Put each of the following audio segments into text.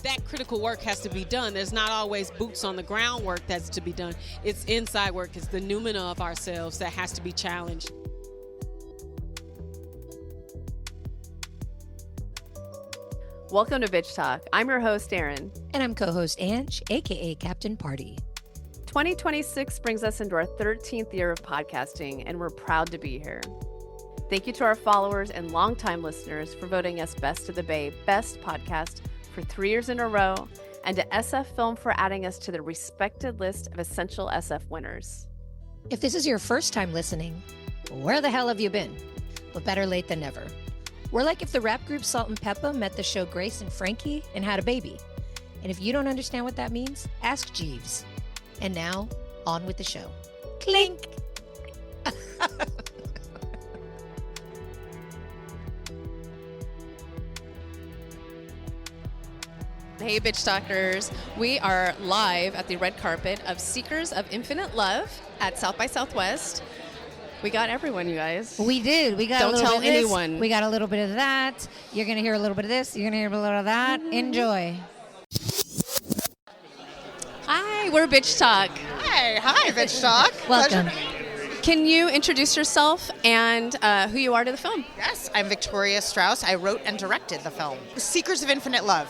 that critical work has to be done. There's not always boots on the ground work that's to be done. It's inside work. It's the noumena of ourselves that has to be challenged. Welcome to Bitch Talk. I'm your host, Erin. And I'm co-host Ange, aka Captain Party. 2026 brings us into our 13th year of podcasting, and we're proud to be here. Thank you to our followers and longtime listeners for voting us Best of the Bay Best Podcast for 3 years in a row, and to SF Film for adding us to the respected list of Essential SF winners. If this is your first time listening, where the hell have you been? But better late than never. We're like if the rap group Salt and Peppa met the show Grace and Frankie and had a baby. And if you don't understand what that means, ask Jeeves. And now, on with the show. Clink! Hey, Bitch Talkers. We are live at the red carpet of Seekers of Infinite Love at South by Southwest. We got everyone, you guys. We did. We got Don't a little tell bit of this. anyone. We got a little bit of that. You're going to hear a little bit of this. You're going to hear a little of that. Enjoy. Hi, we're Bitch Talk. Hi, Bitch Talk. Welcome. Pleasure. Can you introduce yourself and who you are to the film? Yes, I'm Victoria Strauss. I wrote and directed the film. Seekers of Infinite Love.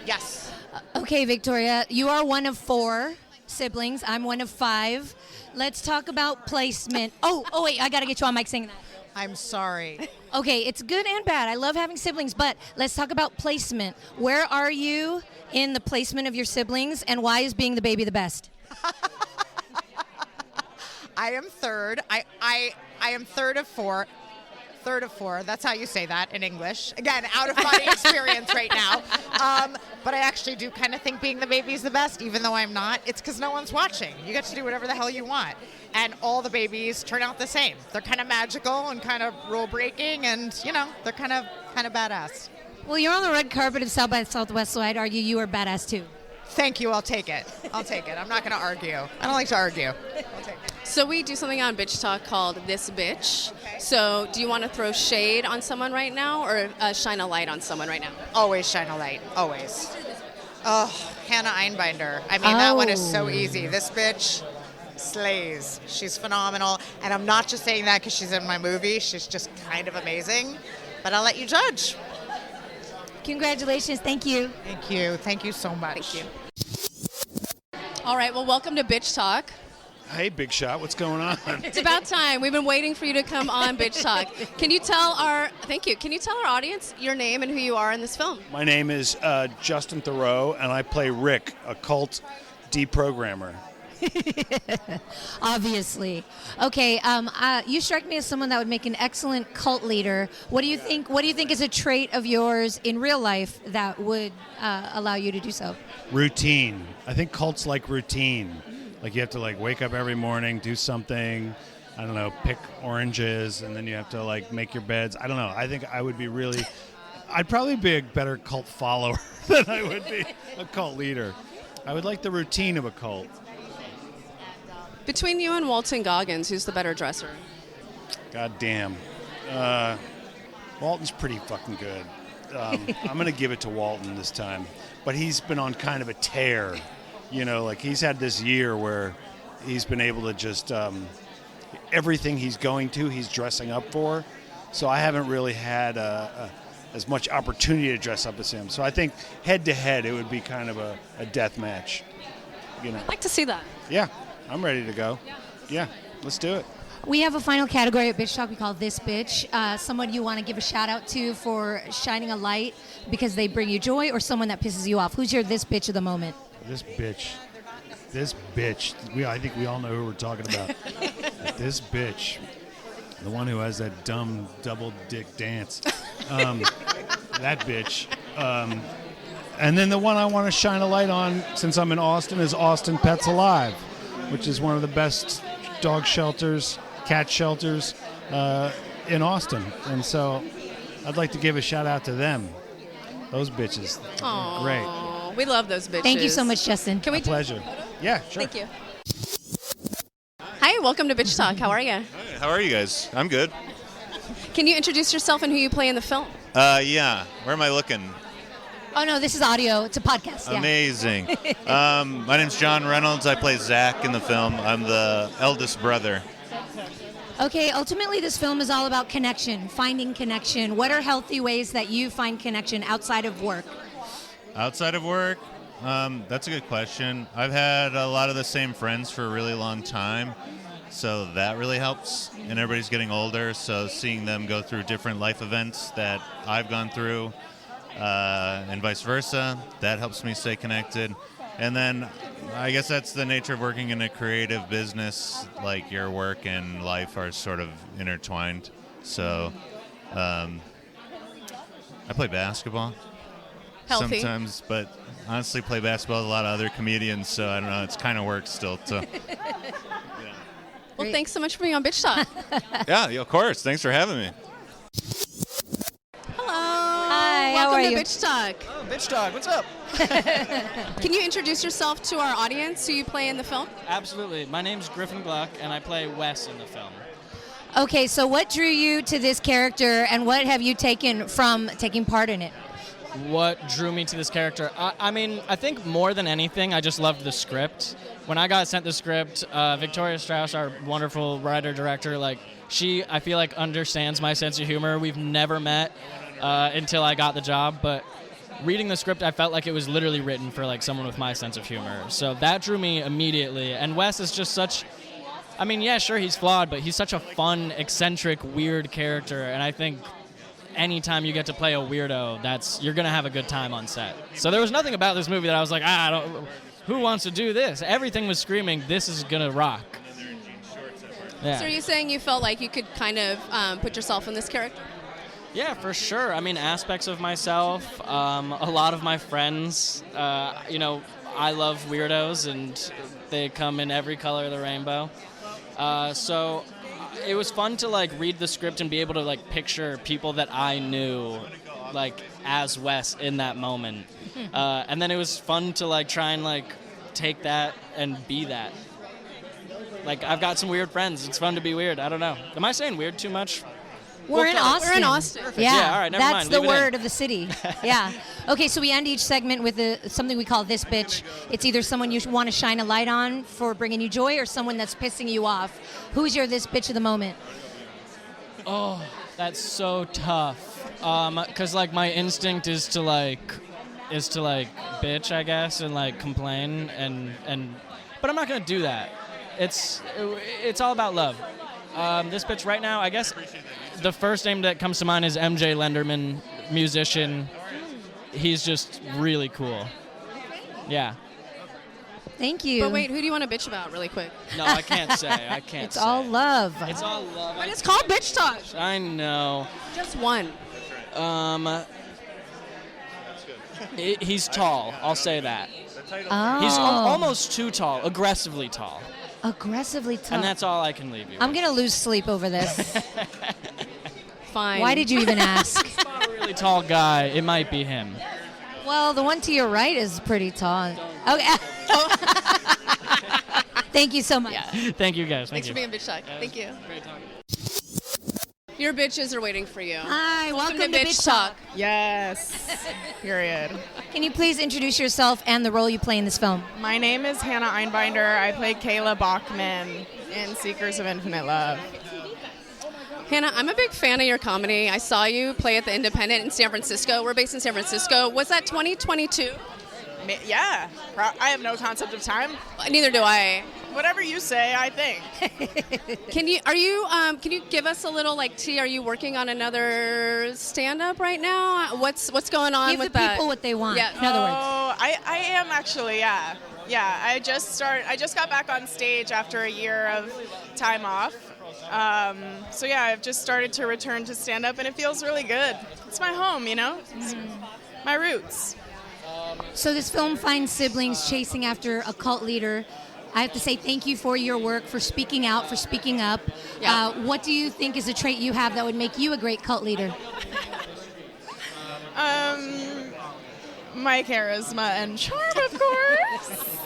Yes. Okay, Victoria, you are one of 4 siblings. I'm one of 5. Let's talk about placement. Oh, wait, I got to get you on mic saying that. I'm sorry. Okay, it's good and bad. I love having siblings, but let's talk about placement. Where are you in the placement of your siblings, and why is being the baby the best? I am third. I am third of 4. Third of 4. That's how you say that in English. Again, out of body experience right now. But I actually do kind of think being the baby is the best, even though I'm not. It's because no one's watching. You get to do whatever the hell you want. And all the babies turn out the same. They're kind of magical and kind of rule breaking, and they're kind of badass. Well, you're on the red carpet of South by Southwest, so I'd argue you are badass too. Thank you. I'll take it. I'm not going to argue. I don't like to argue. I'll take it. So we do something on Bitch Talk called This Bitch. Okay. So do you want to throw shade on someone right now or shine a light on someone right now? Always shine a light. Always. Oh, Hannah Einbinder. I mean, that one is so easy. This bitch slays. She's phenomenal. And I'm not just saying that because she's in my movie. She's just kind of amazing. But I'll let you judge. Congratulations. Thank you. Thank you. Thank you so much. Thank you. All right, well, welcome to Bitch Talk. Hey, Big Shot, what's going on? It's about time. We've been waiting for you to come on Bitch Talk. Can you tell our audience your name and who you are in this film? My name is Justin Thoreau, and I play Rick, a cult deprogrammer. Obviously. Okay, you strike me as someone that would make an excellent cult leader. What do you think is a trait of yours in real life that would allow you to do so? Routine. I think cults like routine. Like you have to wake up every morning, do something, I don't know, pick oranges, and then you have to make your beds. I don't know. I think I would be I'd probably be a better cult follower than I would be a cult leader. I would like the routine of a cult. Between you and Walton Goggins, who's the better dresser? God damn. Walton's pretty fucking good. I'm going to give it to Walton this time. But he's been on kind of a tear. He's had this year where he's been able to just, everything he's going to, he's dressing up for. So I haven't really had as much opportunity to dress up as him. So I think head-to-head, it would be kind of a death match. I'd like to see that. Yeah, I'm ready to go. Yeah, let's do it. We have a final category at Bitch Talk we call This Bitch. Someone you want to give a shout out to for shining a light because they bring you joy, or someone that pisses you off. Who's your This Bitch of the moment? This bitch. I think we all know who we're talking about. This bitch. The one who has that dumb double dick dance. That bitch. And then the one I want to shine a light on, since I'm in Austin, is Austin Pets Alive, which is one of the best dog shelters, cat shelters in Austin. And so I'd like to give a shout out to them. Those bitches. Aww, great. We love those bitches. Thank you so much, Justin. Can we do a pleasure. photo? Yeah, sure. Thank you. Hi, welcome to Bitch Talk. How are you? Hi, how are you guys? I'm good. Can you introduce yourself and who you play in the film? Yeah. Where am I looking? Oh, no, this is audio. It's a podcast. Yeah. Amazing. My name's John Reynolds. I play Zach in the film. I'm the eldest brother. Okay, ultimately, this film is all about connection, finding connection. What are healthy ways that you find connection outside of work? Outside of work, that's a good question. I've had a lot of the same friends for a really long time, so that really helps. And everybody's getting older, so seeing them go through different life events that I've gone through, and vice versa, that helps me stay connected. And then I guess that's the nature of working in a creative business, like your work and life are sort of intertwined. So I play basketball. Healthy. Sometimes, but honestly play basketball with a lot of other comedians, so I don't know, it's kind of work still. So. Well, thanks so much for being on Bitch Talk. Yeah, of course. Thanks for having me. Hello. Hi, Welcome how are to you? Bitch Talk. Oh, Bitch Talk, what's up? Can you introduce yourself to our audience who you play in the film? Absolutely. My name's Griffin Gluck, and I play Wes in the film. Okay, so what drew you to this character, and what have you taken from taking part in it? What drew me to this character? I mean, I think more than anything, I just loved the script. When I got sent the script, Victoria Strauss, our wonderful writer-director, she, I feel like, understands my sense of humor. We've never met until I got the job, but reading the script, I felt like it was literally written for, someone with my sense of humor. So that drew me immediately. And Wes is just such... I mean, yeah, sure, he's flawed, but he's such a fun, eccentric, weird character, and I think... anytime you get to play a weirdo, you're gonna have a good time on set. So there was nothing about this movie that I was like, who wants to do this? Everything was screaming, this is gonna rock. Yeah. So are you saying you felt like you could kind of put yourself in this character? Yeah, for sure. I mean, aspects of myself, a lot of my friends, I love weirdos, and they come in every color of the rainbow. So it was fun to read the script and be able to picture people that I knew as Wes in that moment. And then it was fun to try and take that and be that. I've got some weird friends. It's fun to be weird. I don't know. Am I saying weird too much? We're in Austin. We're in Austin. Yeah, Yeah, all right, never that's mind. the Leave it in. word of the city. Yeah. Okay, so we end each segment with something we call This Bitch. It's either someone you want to shine a light on for bringing you joy or someone that's pissing you off. Who's your This Bitch of the moment? Oh, that's so tough. 'Cause my instinct is to bitch, I guess, and complain but I'm not gonna do that. It's all about love. This bitch right now, I guess the first name that comes to mind is MJ Lenderman, musician. He's just really cool. Yeah. Thank you. But wait, who do you want to bitch about really quick? No, I can't say. I can't It's say. all love. It's all love. But it's called Bitch Talk. I know. Just one. He's tall. I'll say that. Oh. He's almost too tall, aggressively tall. Aggressively tough. And that's all I can leave you I'm with. going to lose sleep over this. Fine. Why did you even ask? A really tall guy, it might be him. Well, the one to your right is pretty tall. Okay. Thank you so much. Yeah. Thank you guys. Thanks Thank for you. being Bitch Talk. Thank you. Great talking. Your bitches are waiting for you. Hi, welcome to Bitch Talk. Yes. Period. Can you please introduce yourself and the role you play in this film? My name is Hannah Einbinder. I play Kayla Bachman in Seekers of Infinite Love. Hannah, I'm a big fan of your comedy. I saw you play at the Independent in San Francisco. We're based in San Francisco. Was that 2022? Yeah. I have no concept of time. Neither do I. Whatever you say, I think. Can you give us a little tea? Are you working on another stand-up right now? What's going on Give with the that? people what they want. Yeah. In other words. Oh, I am actually, yeah. Yeah, I just got back on stage after a year of time off. So yeah, I've just started to return to stand-up, and it feels really good. It's my home, It's my roots. So this film finds siblings chasing after a cult leader. I have to say thank you for your work, for speaking out, for speaking up. Yeah. What do you think is a trait you have that would make you a great cult leader? My charisma and charm, of course.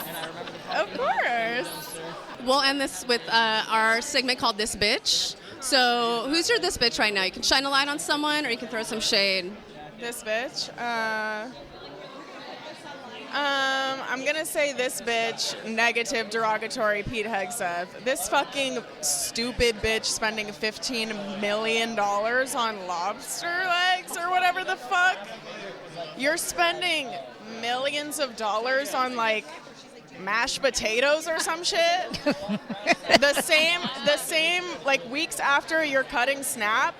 Of course. We'll end this with our segment called This Bitch. So who's your This Bitch right now? You can shine a light on someone or you can throw some shade. This bitch. I'm gonna say this bitch, negative, derogatory Pete Hegseth. This fucking stupid bitch spending $15 million on lobster legs or whatever the fuck. You're spending millions of dollars on like mashed potatoes or some shit. the same like weeks after you're cutting snap.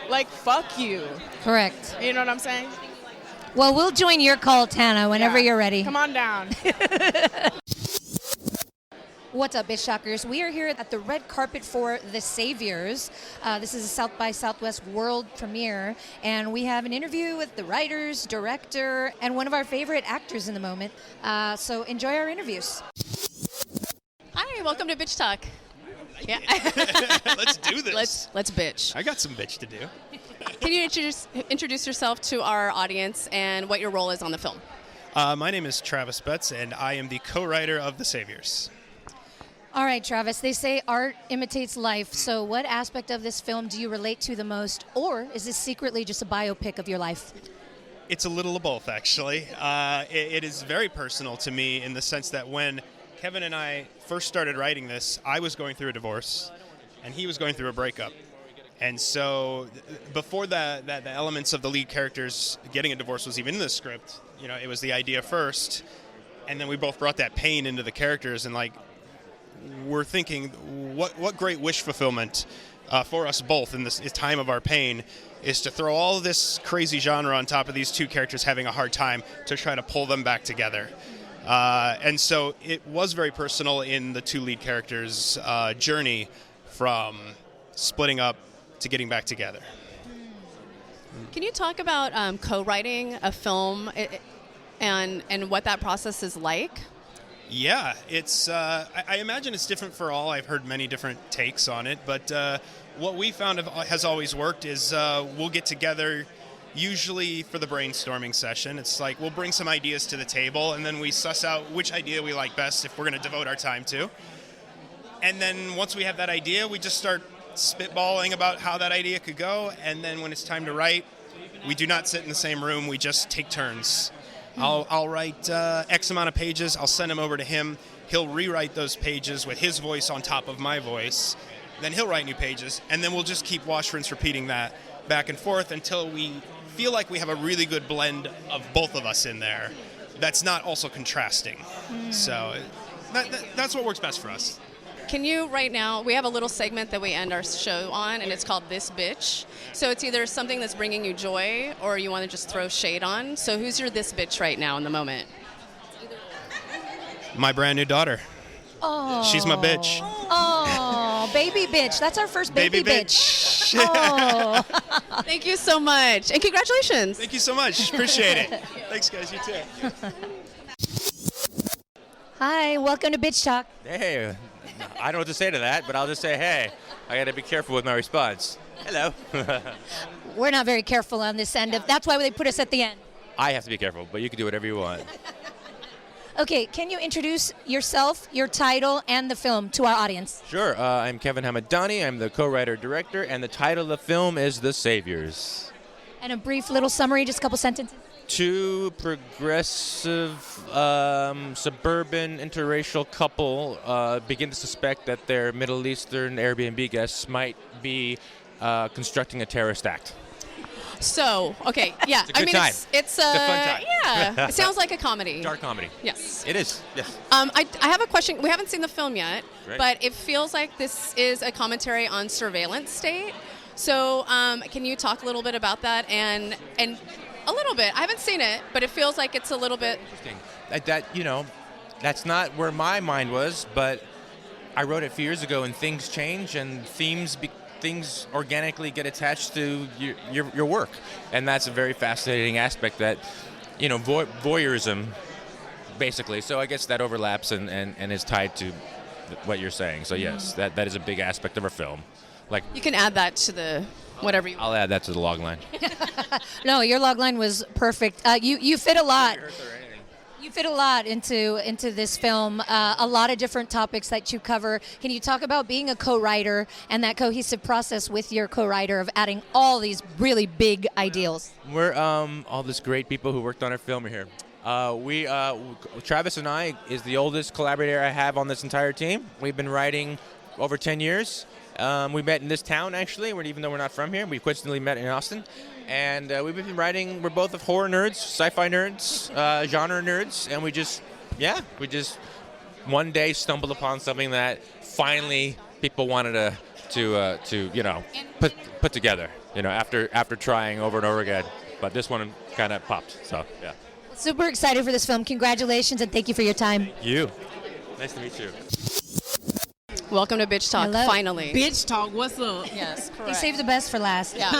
Like fuck you. Correct. You know what I'm saying? Well, we'll join your call, Tana, whenever you're ready. Come on down. What's up, Bitch Talkers? We are here at the red carpet for The Saviors. This is a South by Southwest world premiere, and we have an interview with the writers, director, and one of our favorite actors in the moment. So enjoy our interviews. Hi, welcome to Bitch Talk. Yeah. Let's do this. Let's bitch. I got some bitch to do. Can you introduce yourself to our audience and what your role is on the film? My name is Travis Betts, and I am the co-writer of The Saviors. All right, Travis, they say art imitates life. So what aspect of this film do you relate to the most, or is this secretly just a biopic of your life? It's a little of both, actually. It is very personal to me in the sense that when Kevin and I first started writing this, I was going through a divorce, and he was going through a breakup. And so before the elements of the lead characters getting a divorce was even in the script, you know, it was the idea first, and then we both brought that pain into the characters, and like we're thinking what great wish fulfillment for us both in this time of our pain is to throw all this crazy genre on top of these two characters having a hard time to try to pull them back together. And so it was very personal in the two lead characters' journey from splitting up to getting back together. Can you talk about co-writing a film and what that process is like? Yeah, it's. I imagine it's different for all. I've heard many different takes on it, but what we found has always worked is we'll get together, usually for the brainstorming session. It's like we'll bring some ideas to the table, and then we suss out which idea we like best if we're going to devote our time to. And then once we have that idea, we just start spitballing about how that idea could go, and then when it's time to write, we do not sit in the same room. We just take turns. I'll write X amount of pages. I'll send them over to him. He'll rewrite those pages with his voice on top of my voice. Then he'll write new pages, and then we'll just keep wash, rinse, repeating that back and forth until we feel like we have a really good blend of both of us in there that's not also contrasting. So that's what works best for us. Can you right now, we have a little segment that we end our show on, and it's called This Bitch. So it's either something that's bringing you joy or you want to just throw shade on. So who's your this bitch right now in the moment? My brand new daughter. Oh. She's my bitch. Oh, baby bitch. That's our first baby bitch. Oh. Thank you so much. And congratulations. Thank you so much. Appreciate it. Thanks, guys. You too. Hi, welcome to Bitch Talk. Hey, I don't know what to say to that, but I'll just say, hey, I got to be careful with my response. Hello. We're not very careful on this end. That's why they put us at the end. I have to be careful, but you can do whatever you want. Okay, can you introduce yourself, your title, and the film to our audience? Sure. I'm Kevin Hamadani. I'm the co-writer-director, and the title of the film is The Saviors. And a brief little summary, just a couple sentences. Two progressive, suburban, interracial couple begin to suspect that their Middle Eastern Airbnb guests might be constructing a terrorist act. So, okay, yeah. It's a good time. It's a fun time. Yeah, it sounds like a comedy. Dark comedy. Yes. It is, yes. I have a question. We haven't seen the film yet, Great. but it feels like this is a commentary on surveillance state. So, can you talk a little bit about that and a little bit? I haven't seen it, but it feels like it's a little bit Interesting. That's not where my mind was, but I wrote it a few years ago, and things change, and things organically get attached to your work, and that's a very fascinating aspect that, voyeurism, basically. So I guess that overlaps and is tied to what you're saying. So yes, that is a big aspect of our film. Like you can add that to the whatever you. I'll add that to the log line. No, your log line was perfect. You fit a lot. You fit a lot into this film. A lot of different topics that you cover. Can you talk about being a co-writer and that cohesive process with your co-writer of adding all these really big ideals? We're all these great people who worked on our film are here. Travis and I is the oldest collaborator I have on this entire team. We've been writing over 10 years. We met in this town, actually, even though we're not from here. We coincidentally met in Austin. And we've been writing. We're both of horror nerds, sci-fi nerds, genre nerds, and we just one day stumbled upon something that finally people wanted to put together, after trying over and over again. But this one kind of popped. So yeah. Super excited for this film. Congratulations and thank you for your time. Nice to meet you. Welcome to Bitch Talk, Hello. finally. Bitch talk, what's up? Yes, correct. He saved the best for last. Yeah,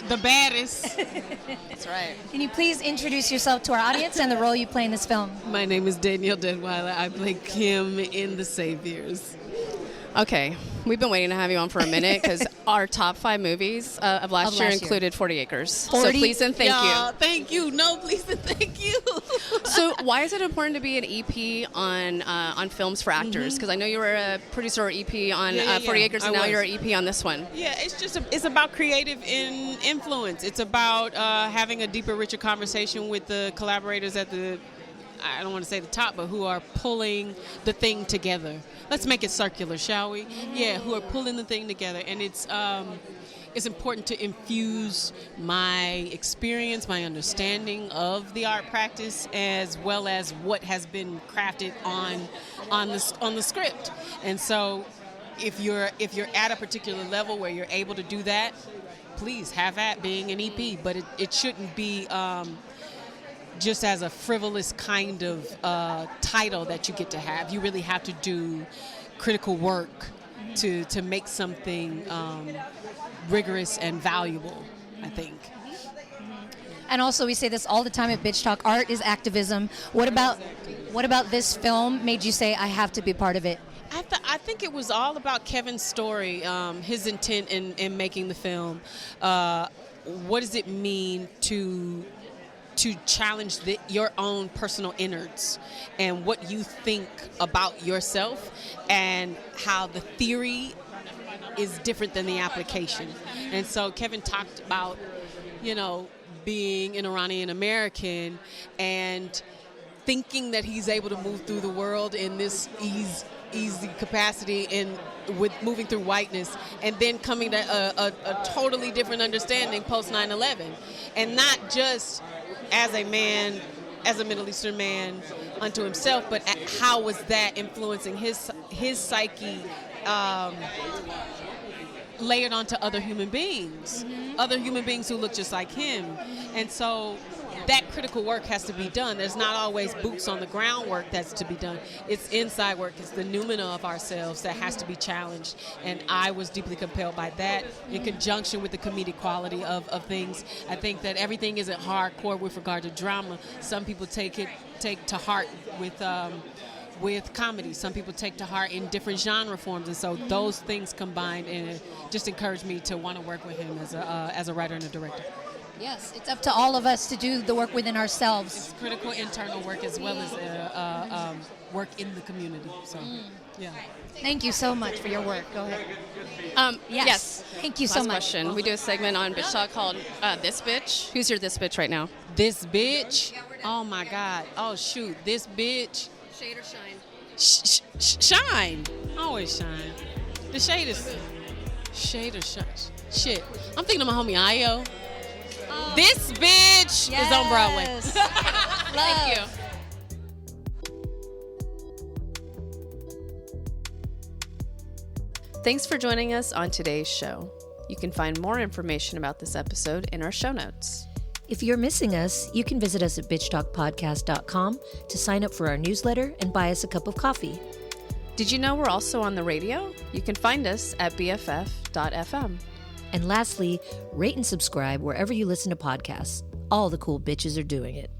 The baddest. that's right. Can you please introduce yourself to our audience and the role you play in this film? My name is Danielle Denweiler. I play Kim in The Saviors. Okay, we've been waiting to have you on for a minute because our top 5 movies of last year last year. included 40 Acres. So 40? please and thank you. Thank you. No, please and thank you. So why is it important to be an EP on films for actors? Because I know you were a producer or EP on 40 Acres, and I now was. you're an EP on this one. Yeah, it's about creative influence. It's about having a deeper, richer conversation with the collaborators at the, I don't want to say the top, but who are pulling the thing together. Let's make it circular, shall we? Yeah, who are pulling the thing together. And it's important to infuse my experience, my understanding of the art practice, as well as what has been crafted on the script. And so if you're at a particular level where you're able to do that, please have at being an EP. But it shouldn't be just as a frivolous kind of title that you get to have. You really have to do critical work to make something rigorous and valuable, I think. And also, we say this all the time at Bitch Talk, art is activism. What about this film made you say, I have to be part of it? I think it was all about Kevin's story, his intent in making the film. What does it mean to challenge your own personal innards and what you think about yourself, and how the theory is different than the application. And so Kevin talked about, being an Iranian American and thinking that he's able to move through the world in this easy capacity and with moving through whiteness, and then coming to a totally different understanding post 9/11, and not just as a man, as a Middle Eastern man unto himself, but how was that influencing his psyche, layered onto other human beings who look just like him. And so that critical work has to be done. There's not always boots on the ground work that's to be done. It's inside work. It's the noumena of ourselves that has to be challenged. And I was deeply compelled by that in conjunction with the comedic quality of things. I think that everything isn't hardcore with regard to drama. Some people take to heart with comedy. Some people take to heart in different genre forms. And so those things combined and just encouraged me to want to work with him as a writer and a director. Yes, it's up to all of us to do the work within ourselves. It's critical internal work as well as work in the community. So, yeah. Thank you so much for your work. Go ahead. Yes. Thank you Last so much. question. We do a segment on Bitch Talk called This Bitch. Who's your This Bitch right now? This bitch? Oh, my God. Oh, shoot. This bitch. Shade or shine? Shine. Always shine. The shade is shade or shine. Shit. I'm thinking of my homie Io. This bitch is on Broadway. Thank you. Thanks for joining us on today's show. You can find more information about this episode in our show notes. If you're missing us, you can visit us at bitchtalkpodcast.com to sign up for our newsletter and buy us a cup of coffee. Did you know we're also on the radio? You can find us at bff.fm. And lastly, rate and subscribe wherever you listen to podcasts. All the cool bitches are doing it.